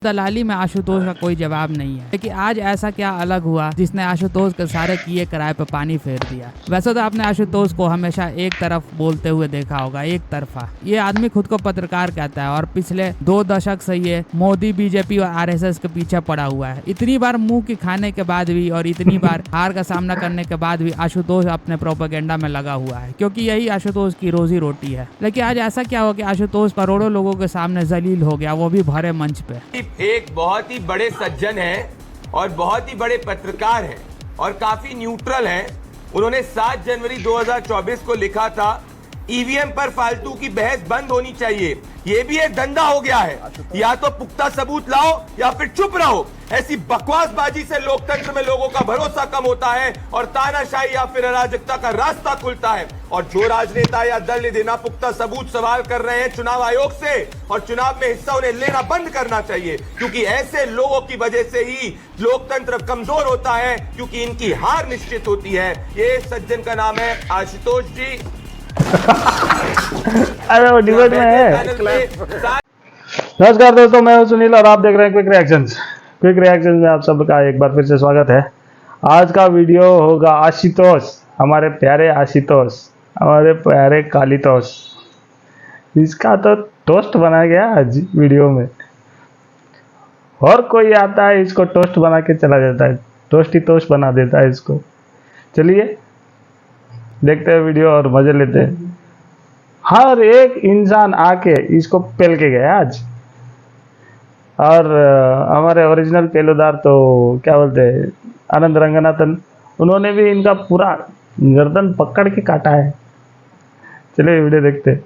दलाली में आशुतोष का कोई जवाब नहीं है, लेकिन आज ऐसा क्या अलग हुआ जिसने आशुतोष के सारे किए कराए पे पानी फेर दिया। वैसे तो आपने आशुतोष को हमेशा एक तरफ बोलते हुए देखा होगा, एक तरफा। ये आदमी खुद को पत्रकार कहता है और पिछले 2 दशक से ये मोदी, बीजेपी और आरएसएस के पीछे पड़ा हुआ है। इतनी बार मुंह की खाने के बाद भी और इतनी बार हार का सामना करने के बाद भी आशुतोष अपने प्रोपेगेंडा में लगा हुआ है, क्योंकि यही आशुतोष की रोजी रोटी है। लेकिन आज ऐसा क्या हो कि आशुतोष करोड़ों लोगों के सामने जलील हो गया, वो भी भरे मंच पे। एक बहुत ही बड़े सज्जन हैं और बहुत ही बड़े पत्रकार हैं और काफी न्यूट्रल हैं। उन्होंने 7 जनवरी 2024 को लिखा था, ईवीएम पर फालतू की बहस बंद होनी चाहिए। ये भी एक धंधा हो गया है, या तो पुख्ता सबूत लाओ या फिर चुप रहो। ऐसी बकवासबाजी से लोकतंत्र में लोगों का भरोसा कम होता है और तानाशाही या फिर अराजकता का रास्ता खुलता है। और जो राजनेता या दल ने देना पुख्ता सबूत सवाल कर रहे हैं चुनाव आयोग से, और चुनाव में हिस्सा उन्हें लेना बंद करना चाहिए, क्योंकि ऐसे लोगों की वजह से ही लोकतंत्र कमजोर होता है, क्योंकि इनकी हार निश्चित होती है। ये सज्जन का नाम है आशुतोष जी। अरे वो डिबेट में है। नमस्कार दोस्तों, मैं हूं सुनील और आप देख रहे हैं क्विक रिएक्शंस। क्विक रिएक्शंस में आप सबका एक बार फिर से स्वागत है। आज का वीडियो होगा आशुतोष, हमारे प्यारे आशुतोष, हमारे प्यारे कालीतोष। इसका तो टोस्ट बना गया आज वीडियो में। और कोई आता है इसको टोस्ट बना के चला जाता है, टोस्ट ही टोस्ट बना देता है इसको। चलिए देखते हैं वीडियो और मजे लेते हैं। हर एक इंसान आके इसको पेल के गया आज। और हमारे ओरिजिनल पेलोदार तो क्या बोलते हैं, आनंद रंगनाथन, उन्होंने भी इनका पूरा गर्दन पकड़ के काटा है। चलिए वीडियो देखते हैं।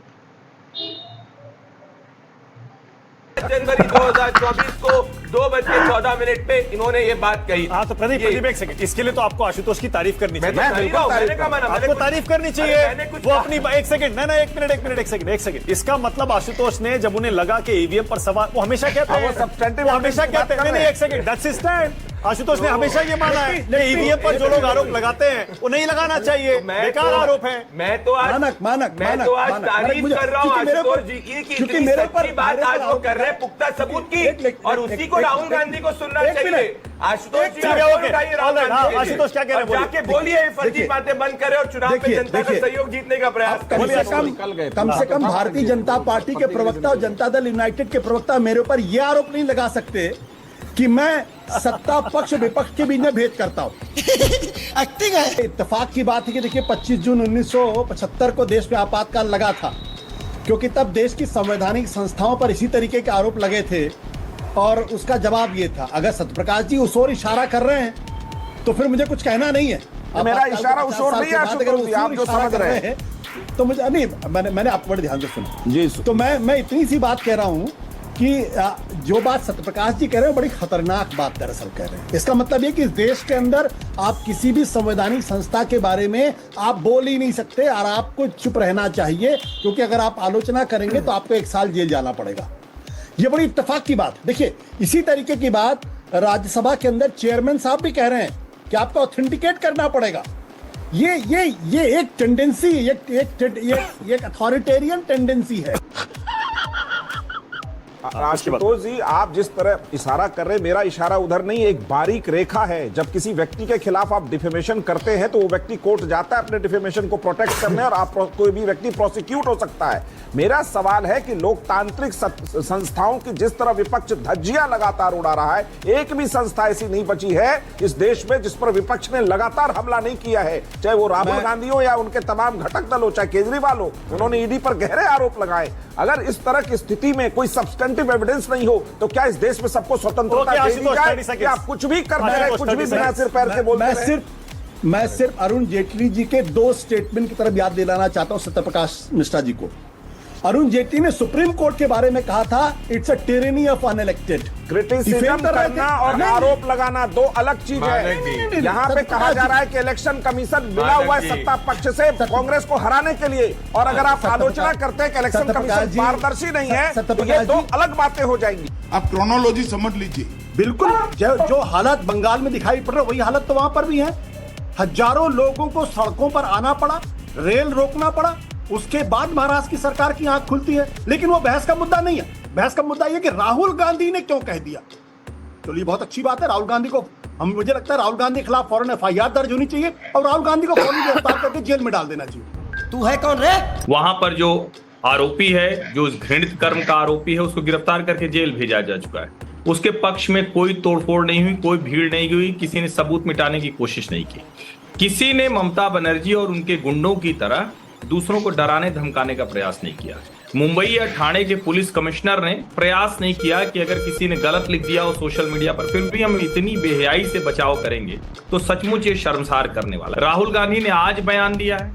जनवरी 2024 को 2:14 पे इन्होंने ये बात कही। हाँ तो प्रदीप एक सेकंड, इसके लिए तो आपको आशुतोष की तारीफ करनी चाहिए। आपको तारीफ करनी चाहिए। वो अपनी एक सेकंड, ना एक सेकंड। इसका मतलब आशुतोष ने जब उन्हें लगा कि ईवीएम पर सवाल, वो हमेशा कहते हैं, वो हमेशा कहते हैं, नहीं एक second, that's his stand. Ashutosh ने हमेशा ये माना है कि ईवीएम पर जो लोग आरोप लगाते हैं वो नहीं लगाना चाहिए, बेकार आरोप है। मैं तो आज तारीफ कर रहा हूँ आशुतोष जी की, क्योंकि मेरे पर बात आज वो कर रहे हैं पुख्ता सबूत की, और उसी को राहुल गांधी को सुनना चाहिए। आशुतोष जी आशुतोष क्या कह रहे हैं, जाके बोलिए, फर्जी बातें बंद करें और चुनाव में जनता का सहयोग जीतने का प्रयास करें। कम से कम भारतीय जनता पार्टी के प्रवक्ता और जनता दल यूनाइटेड के प्रवक्ता मेरे ऊपर यह आरोप नहीं लगा सकते कि मैं सत्ता पक्ष विपक्ष के बीच में भेद करता हूँ। एक्टिंग है। इत्तेफाक की बात है कि देखिए 25 जून 1975 को देश में आपातकाल लगा था, क्योंकि तब देश की संवैधानिक संस्थाओं पर इसी तरीके के आरोप लगे थे और उसका जवाब ये था। अगर सत्यप्रकाश जी उस ओर इशारा कर रहे हैं तो फिर मुझे कुछ कहना नहीं है। मेरा इशारा उस ओर नहीं है, आप जो समझ रहे हैं तो मुझे नहीं, मैंने आपको बड़े ध्यान से सुना जी। तो मैं इतनी सी बात कह रहा हूँ कि जो बात सत्यप्रकाश जी कह रहे हैं बड़ी खतरनाक बात दरअसल कह रहे हैं। इसका मतलब ये कि इस देश के अंदर आप किसी भी संवैधानिक संस्था के बारे में आप बोल ही नहीं सकते और आपको चुप रहना चाहिए, क्योंकि अगर आप आलोचना करेंगे तो आपको 1 साल जेल जाना पड़ेगा। ये बड़ी इत्तेफाक की बात। देखिए इसी तरीके की बात राज्यसभा के अंदर चेयरमैन साहब भी कह रहे हैं कि आपको ऑथेंटिकेट करना पड़ेगा। ये एक टेंडेंसी, एक अथॉरिटेरियन टेंडेंसी है। आशुतोष जी, आप जिस तरह इशारा कर रहे हैं, मेरा इशारा उधर नहीं, एक बारीक रेखा है। जब किसी व्यक्ति के खिलाफ आप डिफेमेशन करते हैं तो वो व्यक्ति कोर्ट जाता है अपने डिफेमेशन को प्रोटेक्ट करने, और आप कोई भी व्यक्ति प्रोसिक्यूट हो सकता है। मेरा सवाल है कि लोकतांत्रिक संस्थाओं की जिस तरह विपक्ष धज्जियां लगातार उड़ा रहा है, एक भी संस्था ऐसी नहीं बची है इस देश में जिस पर विपक्ष ने लगातार हमला नहीं किया है, चाहे वो राहुल गांधी हो या उनके तमाम घटक दल हो, चाहे केजरीवाल हो। उन्होंने ईडी पर गहरे आरोप लगाए। अगर इस तरह की स्थिति में कोई सब्सटेंटिव एविडेंस नहीं हो तो क्या इस देश में सबको स्वतंत्रता दे दी जाए कि आप कुछ भी करते रहे, कुछ भी बिना सिर पैर के बोलते रहे? मैं सिर्फ अरुण जेटली जी के 2 स्टेटमेंट की तरफ याद दिलाना चाहता हूं सत्यप्रकाश मिश्रा जी को। अरुण जेटली ने सुप्रीम कोर्ट के बारे में कहा था, it's a tyranny of unelected. Criticism करना और आरोप लगाना 2 अलग चीज है। यहाँ पे कहा जा रहा है कि इलेक्शन कमीशन मिला हुआ है सत्ता पक्ष से कांग्रेस को हराने के लिए, और अगर आप आलोचना करते हैं कि इलेक्शन कमीशन पारदर्शी नहीं है तो ये 2 अलग बातें हो जाएंगी। आप क्रोनोलॉजी समझ लीजिए। बिल्कुल, जो हालत बंगाल में दिखाई पड़ रहा है वही हालत तो वहां पर भी है। हजारों लोगों को सड़कों पर आना पड़ा, रेल रोकना पड़ा, उसके बाद महाराष्ट्र की सरकार की आंख खुलती है। लेकिन वो बहस का मुद्दा नहीं है। बहस का मुद्दा यह कि राहुल गांधी ने क्यों कह दिया। चलिए बहुत अच्छी बात है, राहुल गांधी को मुझे लगता है राहुल गांधी के खिलाफ फौरन एफआईआर दर्ज होनी चाहिए और राहुल गांधी को फौरन गिरफ्तार करके जेल में डाल देना चाहिए। तू है कौन रे? वहां पर जो आरोपी है, जो उस घृणित कर्म का आरोपी है, उसको गिरफ्तार करके जेल भेजा जा चुका है। उसके पक्ष में कोई तोड़फोड़ नहीं हुई, कोई भीड़ नहीं हुई, किसी ने सबूत मिटाने की कोशिश नहीं की। किसी ने ममता बनर्जी और उनके गुंडों की तरह दूसरों को डराने धमकाने का प्रयास नहीं किया। मुंबई या ठाणे के पुलिस कमिश्नर ने प्रयास नहीं किया कि अगर किसी ने गलत लिख दिया हो सोशल मीडिया पर, फिर भी हम इतनी बेहयाई से बचाव करेंगे तो सचमुच ये शर्मसार करने वाला। राहुल गांधी ने आज बयान दिया है,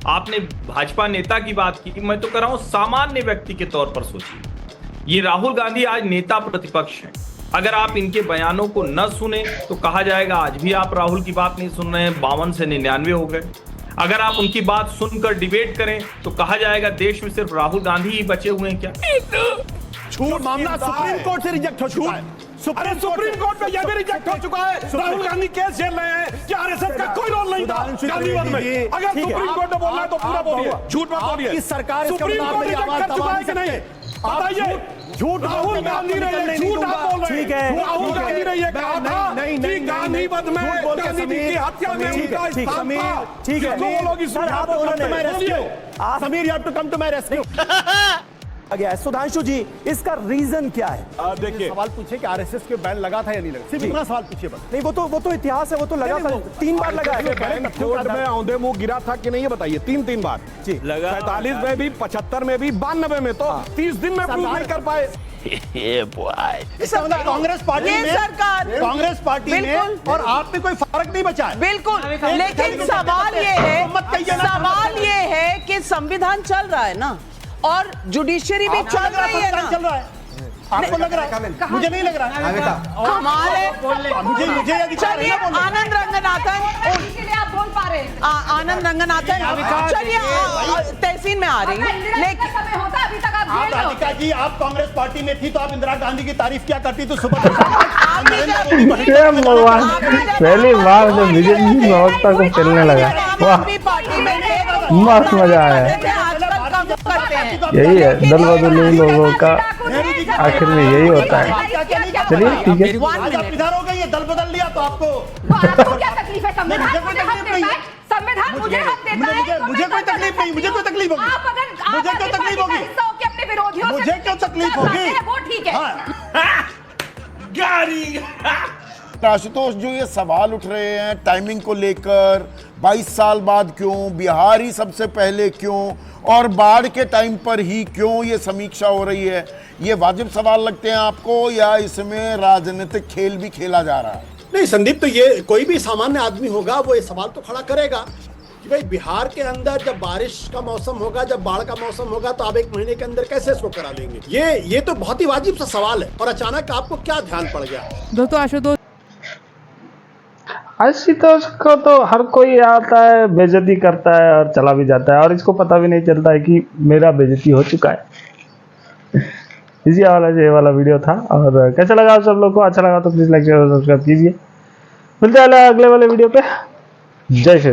आपने भाजपा नेता की बात की, मैं तो कह रहा हूं सामान्य व्यक्ति के तौर पर सोचिए। ये राहुल गांधी आज नेता प्रतिपक्ष हैं। अगर आप इनके बयानों को न सुने तो कहा जाएगा आज भी आप राहुल की बात नहीं सुन रहे हैं, 52 से 99 हो गए। अगर आप उनकी बात सुनकर डिबेट करें तो कहा जाएगा देश में सिर्फ राहुल गांधी ही बचे हुए हैं क्या? झूठ मामला सुप्रीम कोर्ट से रिजेक्ट हो चुका है। सुप्रीम कोर्ट में यह भी रिजेक्ट हो चुका है। राहुल गांधी केस झेल रहे हैं कि आरएसएस का कोई रोल नहीं था गांधीवाद में। अगर सुप्रीम कोर्ट ने बोला है तो पूरा बोलिए, झूठ मत बोलिए। सरकार सुप्रीम कोर्ट रिजेक्ट कर चुका है कि नहीं बताइए। झूठ राहुल गांधी ने झूठ आप बोल रहे हैं। राहुल गांधी ने यह कहा था कि गांधीवाद में गांधी जी की हत्या में उनका स्थान था। ठीक है, जो लोग इस Sameer, you have to come to my rescue. Sudhanshu ji, इसका रीजन क्या है? देखिए सवाल पूछे कि आरएसएस के बैन लगा था या नहीं लगा, सिर्फ इतना सवाल पूछिए बस। नहीं, वो तो इतिहास है, वो तो लगा था, 3 बार लगा है। बैंक कोर्ट में औंधे मुंह गिरा था कि नहीं ये बताइए। 3 बार जी लगा। 45 में भी, 75 में भी, 92 में तो 30 दिन में प्रूव नहीं कर पाए। कांग्रेस पार्टी में और आप में कोई फर्क नहीं बचा है। बिल्कुल, लेकिन सवाल ये है कि संविधान चल रहा है ना, और जुडिशरी भी चल रही है ना। चल रहा है, आपको लग रहा है, मुझे नहीं लग रहा है। हमारे मुझे चलिए आनंद रंगनाथन, आप बोल पा रहे हैं। आनंद रंगनाथन चलिए तहसीन में आ रही है, लेकिन समय होता अभी तक आप जेल में हो। राधिका जी, आप कांग्रेस पार्टी में थी तो आप इंदिरा गांधी की तारीफ क्या करती तो सुबह भगवान, पहली बार जब बीजेपी की व्यवस्था को चलने लगा, वाह मस्त मजा आया। यही है दल बदली लोगों का, आखिर में यही होता है। चलिए ठीक है, आप इधर हो गई, ये दल बदल लिया तो आपको क्या तकलीफ है? संविधान मुझे हक देता है, संविधान मुझे हक देता है। मुझे कोई तकलीफ नहीं, मुझे कोई तकलीफ होगी, मुझे क्यों तकलीफ होगी, अपने विरोधियों मुझे क्यों तकलीफ होगी, वो ठीक है। आशुतोष, जो ये सवाल उठ रहे हैं टाइमिंग को लेकर, 22 साल बाद क्यों, बिहार ही सबसे पहले क्यों, और बाढ़ के टाइम पर ही क्यों ये समीक्षा हो रही है, ये वाजिब सवाल लगते हैं आपको या इसमें राजनीतिक खेल भी खेला जा रहा है? नहीं संदीप, तो ये कोई भी सामान्य आदमी होगा वो ये सवाल तो खड़ा करेगा कि भाई बिहार के अंदर जब बारिश का मौसम होगा, जब बाढ़ का मौसम होगा तो आप 1 महीने के अंदर कैसे इसको करा लेंगे। ये तो बहुत ही वाजिब सा सवाल है, और अचानक आपको क्या ध्यान पड़ गया? दोस्तों आशुतोष को तो हर कोई आता है, बेइज्जती करता है और चला भी जाता है, और इसको पता भी नहीं चलता है कि मेरा बेइज्जती हो चुका है। इसी वाला ये वाला वीडियो था। और कैसा लगा आप सब लोग को? अच्छा लगा तो प्लीज लाइक शेयर और सब्सक्राइब कीजिए। मिलते हैं अगले वाले वीडियो पे। जय श्री राम।